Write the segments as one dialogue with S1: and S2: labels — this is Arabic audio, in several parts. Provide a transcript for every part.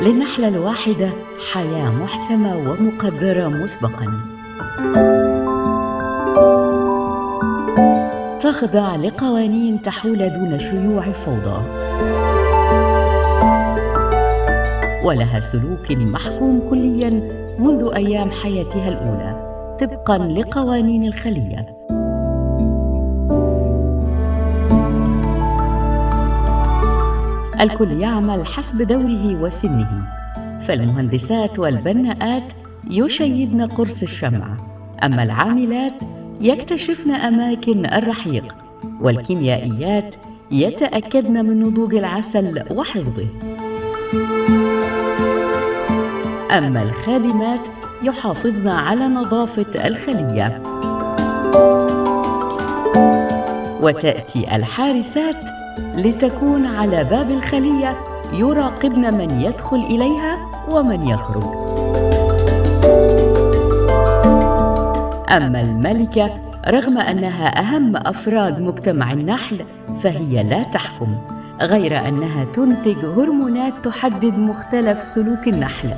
S1: للنحلة الواحدة حياة محكمة ومقدرة مسبقاً، تخضع لقوانين تحول دون شيوع فوضى، ولها سلوك محكوم كلياً منذ أيام حياتها الأولى طبقاً لقوانين الخلية. الكل يعمل حسب دوره وسنه، فالمهندسات والبناءات يشيدن قرص الشمع، أما العاملات يكتشفن أماكن الرحيق، والكيميائيات يتأكدن من نضوج العسل وحفظه، أما الخادمات يحافظن على نظافة الخلية، وتأتي الحارسات لتكون على باب الخلية يراقبن من يدخل إليها ومن يخرج. أما الملكة رغم أنها أهم أفراد مجتمع النحل فهي لا تحكم، غير أنها تنتج هرمونات تحدد مختلف سلوك النحل،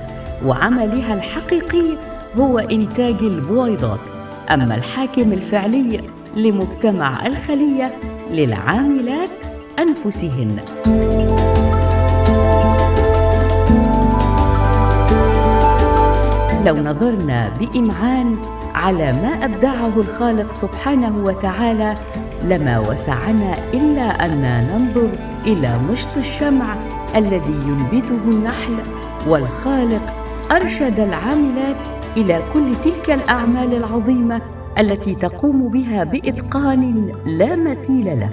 S1: وعملها الحقيقي هو إنتاج البويضات. أما الحاكم الفعلي لمجتمع الخلية للعاملات أنفسهن. لو نظرنا بإمعان على ما أبدعه الخالق سبحانه وتعالى لما وسعنا إلا أن ننظر إلى مشط الشمع الذي ينبته النحل، والخالق أرشد العاملات إلى كل تلك الأعمال العظيمة التي تقوم بها بإتقان لا مثيل له.